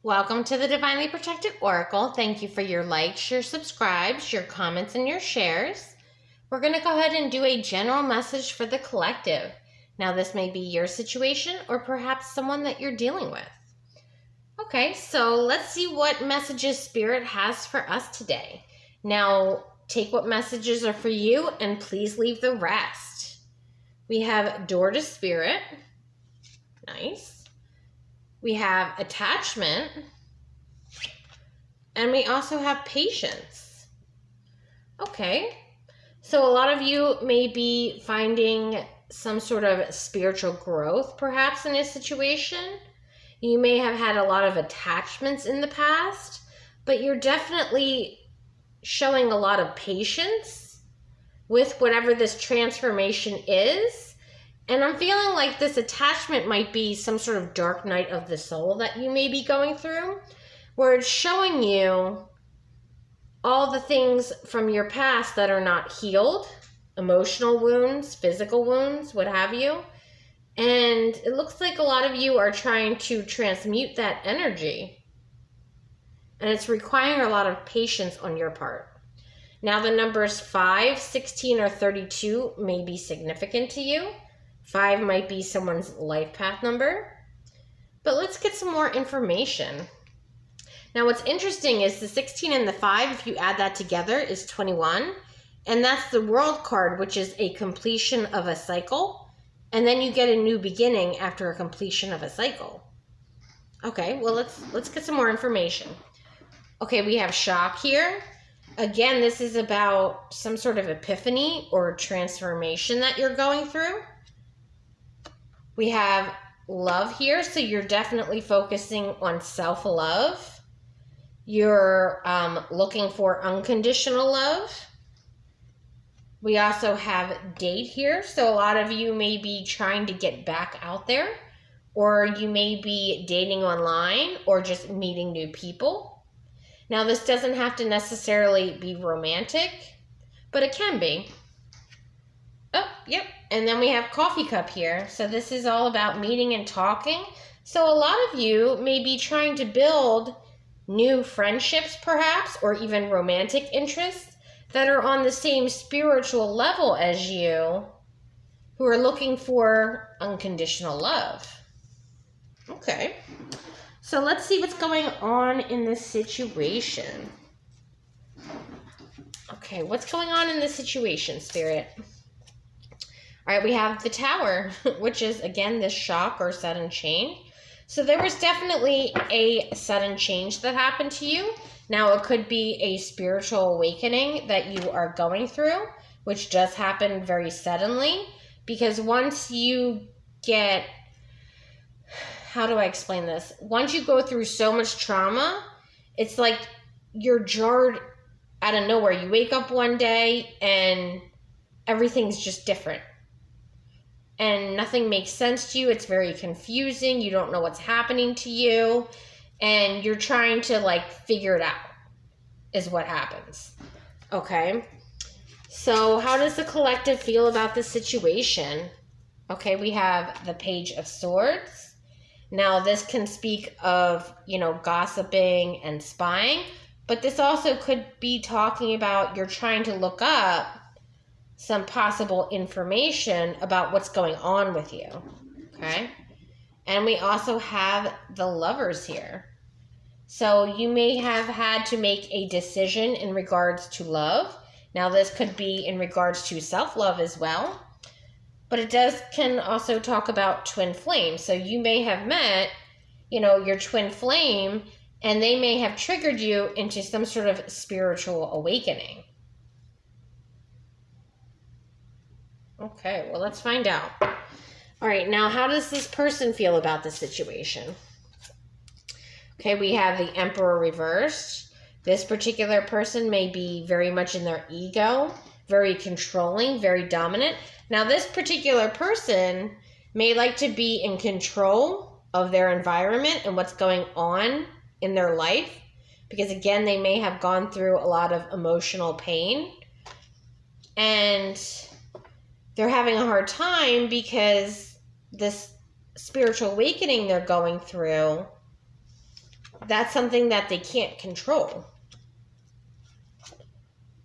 Welcome to the Divinely Protected Oracle. Thank you for your likes, your subscribes, your comments, and your shares. We're going to go ahead and do a general message for the collective. Now, this may be your situation or perhaps someone that you're dealing with. Okay, so let's see what messages Spirit has for us today. Now, take what messages are for you and please leave the rest. We have Door to Spirit. Nice. We have attachment, and we also have patience. Okay, so a lot of you may be finding some sort of spiritual growth perhaps in a situation. You may have had a lot of attachments in the past, but you're definitely showing a lot of patience with whatever this transformation is. And I'm feeling like this attachment might be some sort of dark night of the soul that you may be going through, where it's showing you all the things from your past that are not healed, emotional wounds, physical wounds, what have you. And it looks like a lot of you are trying to transmute that energy. And it's requiring a lot of patience on your part. Now the numbers 5, 16, or 32 may be significant to you. 5 might be someone's life path number. But let's get some more information. Now what's interesting is the 16 and the 5, if you add that together, is 21. And that's the World card, which is a completion of a cycle. And then you get a new beginning after a completion of a cycle. Okay, well let's get some more information. Okay, we have shock here. Again, this is about some sort of epiphany or transformation that you're going through. We have love here, so you're definitely focusing on self-love. You're looking for unconditional love. We also have date here, so a lot of you may be trying to get back out there, or you may be dating online or just meeting new people. Now, this doesn't have to necessarily be romantic, but it can be. Oh, yep. And then we have coffee cup here. So this is all about meeting and talking. So a lot of you may be trying to build new friendships, perhaps, or even romantic interests that are on the same spiritual level as you, who are looking for unconditional love. Okay. So let's see what's going on in this situation. Okay, what's going on in this situation, Spirit? All right, we have the Tower, which is, again, this shock or sudden change. So there was definitely a sudden change that happened to you. Now, it could be a spiritual awakening that you are going through, which does happen very suddenly. Because once you get, how do I explain this? Once you go through so much trauma, it's like you're jarred out of nowhere. You wake up one day and everything's just different. And nothing makes sense to you. It's very confusing. You don't know what's happening to you. And you're trying to figure it out is what happens. Okay. So how does the collective feel about this situation? Okay, we have the Page of Swords. Now this can speak of, gossiping and spying. But this also could be talking about you're trying to look up some possible information about what's going on with you, okay? And we also have the Lovers here. So you may have had to make a decision in regards to love. Now this could be in regards to self-love as well, but it can also talk about twin flame. So you may have met, your twin flame, and they may have triggered you into some sort of spiritual awakening. Okay, well, let's find out. All right, now how does this person feel about the situation? Okay, we have the Emperor reversed. This particular person may be very much in their ego, very controlling, very dominant. Now, this particular person may like to be in control of their environment and what's going on in their life, because, again, they may have gone through a lot of emotional pain. And they're having a hard time because this spiritual awakening they're going through that's something that they can't control.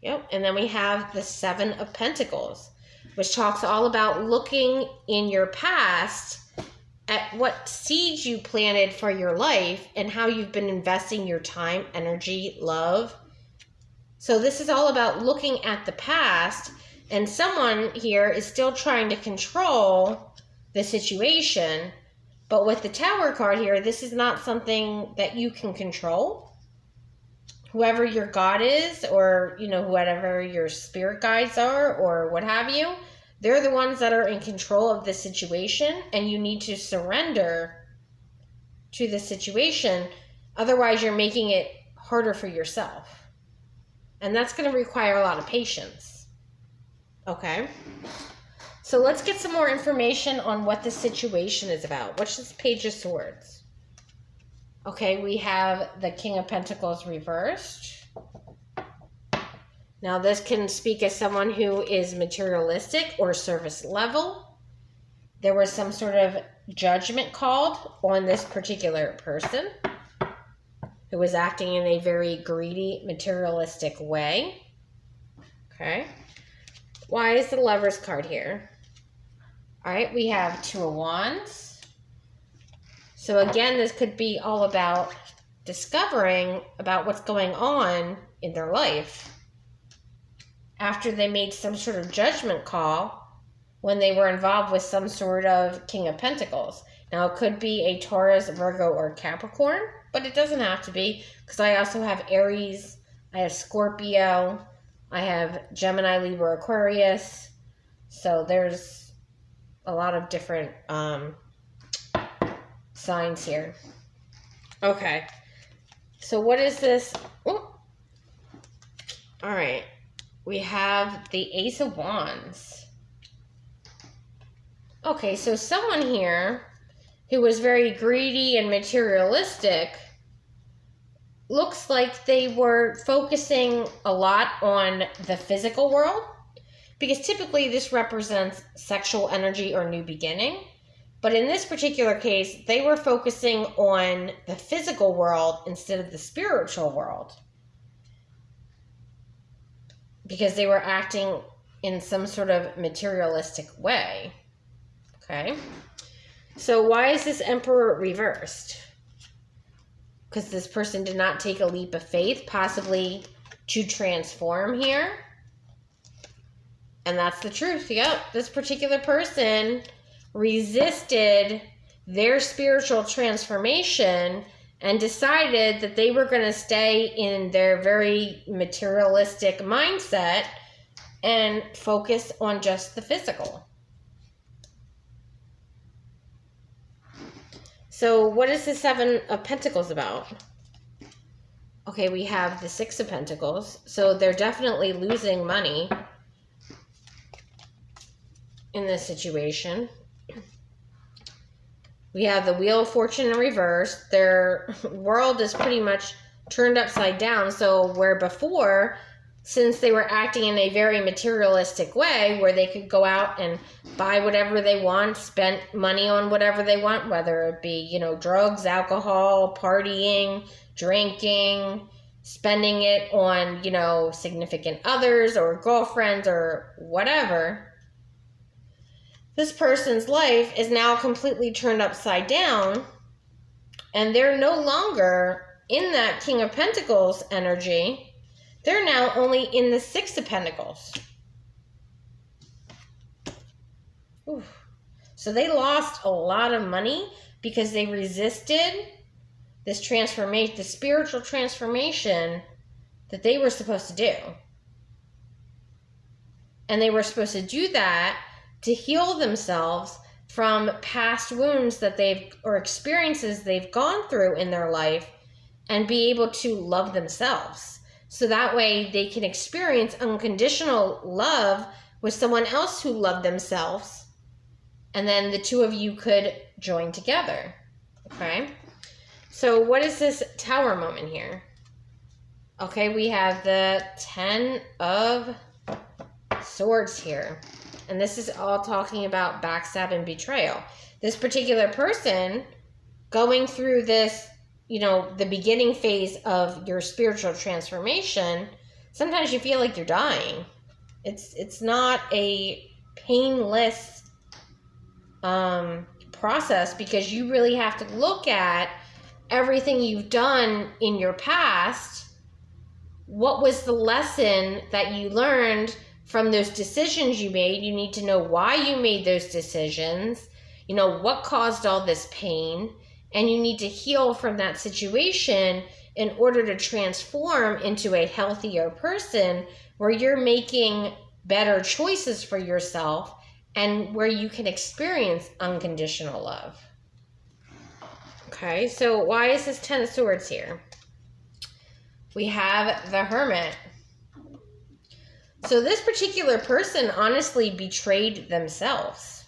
Yep. And then we have the Seven of Pentacles, which talks all about looking in your past at what seeds you planted for your life and how you've been investing your time, energy, love. So this is all about looking at the past, and someone here is still trying to control the situation. But with the Tower card here, this is not something that you can control. Whoever your God is, or, you know, whatever your spirit guides are, or what have you, they're the ones that are in control of the situation, and you need to surrender to the situation. Otherwise, you're making it harder for yourself. And that's going to require a lot of patience. Okay? So let's get some more information on what the situation is about. What's this Page of Swords? Okay, we have the King of Pentacles reversed. Now, this can speak as someone who is materialistic or service level. There was some sort of judgment called on this particular person who was acting in a very greedy, materialistic way. Okay. Why is the Lovers card here? All right, we have Two of Wands. So again, this could be all about discovering about what's going on in their life after they made some sort of judgment call when they were involved with some sort of King of Pentacles. Now, it could be a Taurus, Virgo, or Capricorn, but it doesn't have to be, because I also have Aries, I have Scorpio, I have Gemini, Libra, Aquarius. So there's a lot of different signs here. Okay. So what is this? Ooh. All right. We have the Ace of Wands. Okay, so someone here who was very greedy and materialistic looks like they were focusing a lot on the physical world, because typically this represents sexual energy or new beginning. But in this particular case, they were focusing on the physical world instead of the spiritual world, because they were acting in some sort of materialistic way. Okay. So why is this Emperor reversed? Because this person did not take a leap of faith, possibly to transform here. And that's the truth. Yep. This particular person resisted their spiritual transformation and decided that they were going to stay in their very materialistic mindset and focus on just the physical. So what is the Seven of Pentacles about? Okay, we have the Six of Pentacles. So they're definitely losing money in this situation. We have the Wheel of Fortune in reverse. Their world is pretty much turned upside down. So where before, since they were acting in a very materialistic way where they could go out and buy whatever they want, spend money on whatever they want, whether it be, you know, drugs, alcohol, partying, drinking, spending it on, you know, significant others or girlfriends or whatever, this person's life is now completely turned upside down, and they're no longer in that King of Pentacles energy. They're now only in the Six of Pentacles. Ooh. So they lost a lot of money because they resisted this transformation, the spiritual transformation that they were supposed to do. And they were supposed to do that to heal themselves from past wounds that or experiences they've gone through in their life, and be able to love themselves. So that way they can experience unconditional love with someone else who loved themselves. And then the two of you could join together. Okay. So what is this Tower moment here? Okay, we have the Ten of Swords here. And this is all talking about backstab and betrayal. This particular person going through this the beginning phase of your spiritual transformation, sometimes you feel like you're dying. It's not a painless process, because you really have to look at everything you've done in your past. What was the lesson that you learned from those decisions you made? You need to know why you made those decisions, what caused all this pain, and you need to heal from that situation in order to transform into a healthier person where you're making better choices for yourself and where you can experience unconditional love. Okay, so why is this 10 of Swords here? We have the Hermit. So this particular person honestly betrayed themselves.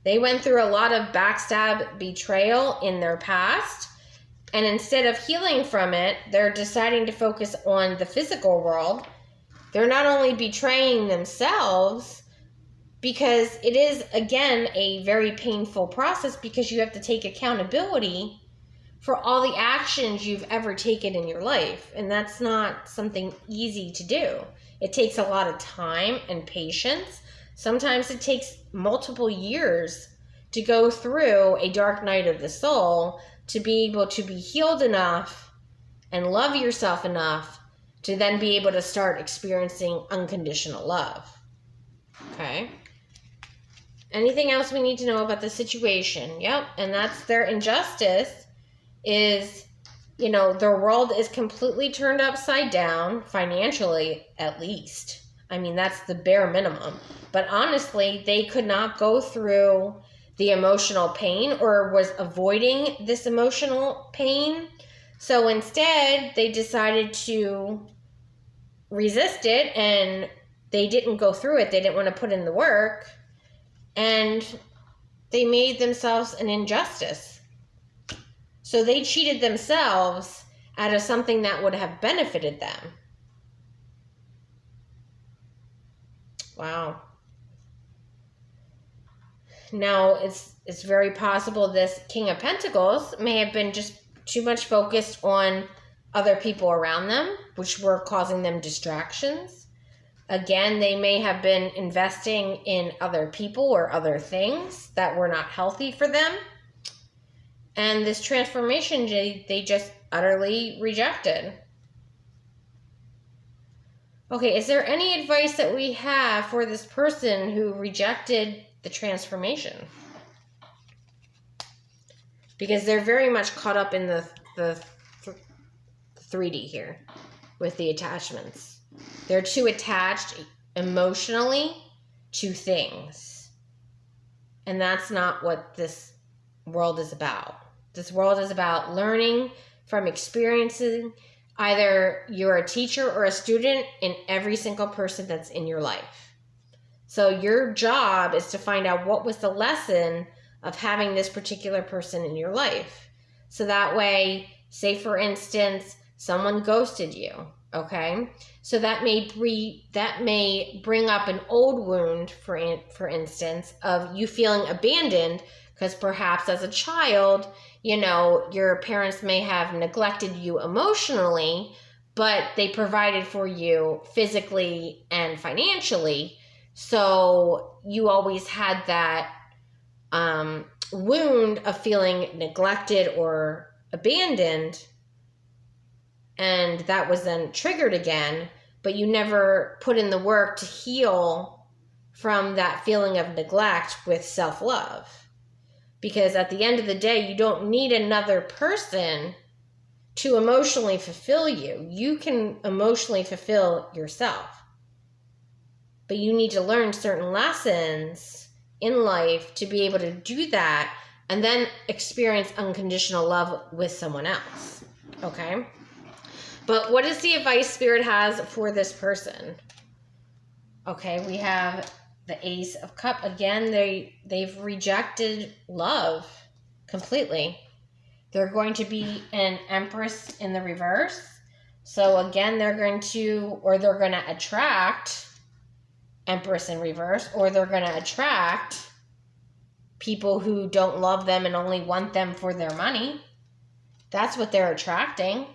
They went through a lot of backstab, betrayal in their past, and instead of healing from it, they're deciding to focus on the physical world. They're not only betraying themselves, because it is, again, a very painful process, because you have to take accountability for all the actions you've ever taken in your life. And that's not something easy to do. It takes a lot of time and patience. Sometimes it takes multiple years to go through a dark night of the soul to be able to be healed enough and love yourself enough to then be able to start experiencing unconditional love. Okay. Anything else we need to know about the situation? Yep. And that's their injustice is, their world is completely turned upside down, financially at least. I mean, that's the bare minimum. But honestly, they could not go through the emotional pain, or was avoiding this emotional pain. So instead, they decided to resist it, and they didn't go through it. They didn't want to put in the work, and they made themselves an injustice. So they cheated themselves out of something that would have benefited them. Wow. Now, it's very possible this King of Pentacles may have been just too much focused on other people around them, which were causing them distractions. Again, they may have been investing in other people or other things that were not healthy for them. And this transformation, they just utterly rejected. Okay, is there any advice that we have for this person who rejected the transformation? Because they're very much caught up in the 3D here with the attachments. They're too attached emotionally to things. And that's not what this world is about. This world is about learning from experiencing. Either you're a teacher or a student in every single person that's in your life. So your job is to find out what was the lesson of having this particular person in your life. So that way, say for instance, someone ghosted you, okay? So that may bring up an old wound, for instance, of you feeling abandoned, because perhaps as a child, your parents may have neglected you emotionally, but they provided for you physically and financially. So you always had that wound of feeling neglected or abandoned. And that was then triggered again, but you never put in the work to heal from that feeling of neglect with self-love. Because at the end of the day, you don't need another person to emotionally fulfill you. You can emotionally fulfill yourself. But you need to learn certain lessons in life to be able to do that and then experience unconditional love with someone else. Okay? But what is the advice Spirit has for this person? Okay, we have the Ace of Cups. Again, they've rejected love completely. They're going to be an Empress in the reverse. So again, they're going to attract Empress in reverse, or they're going to attract people who don't love them and only want them for their money. That's what they're attracting.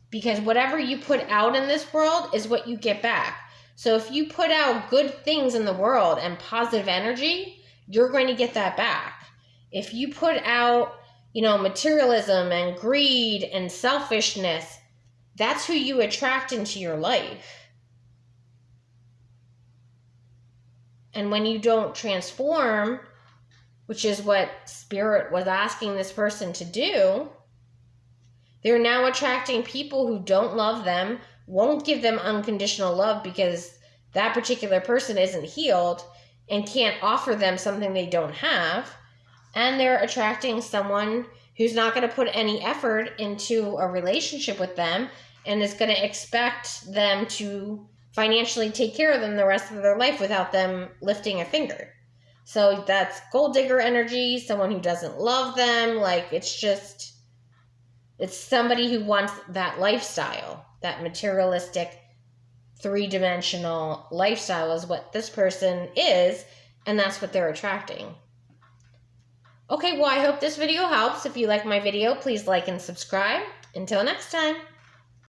Because whatever you put out in this world is what you get back. So if you put out good things in the world and positive energy, you're going to get that back. If you put out, materialism and greed and selfishness, that's who you attract into your life. And when you don't transform, which is what Spirit was asking this person to do, they're now attracting people who don't love them, won't give them unconditional love because that particular person isn't healed and can't offer them something they don't have. And they're attracting someone who's not going to put any effort into a relationship with them and is going to expect them to financially take care of them the rest of their life without them lifting a finger. So that's gold digger energy, someone who doesn't love them. It's somebody who wants that lifestyle, that materialistic, three-dimensional lifestyle is what this person is, and that's what they're attracting. Okay, well, I hope this video helps. If you like my video, please like and subscribe. Until next time.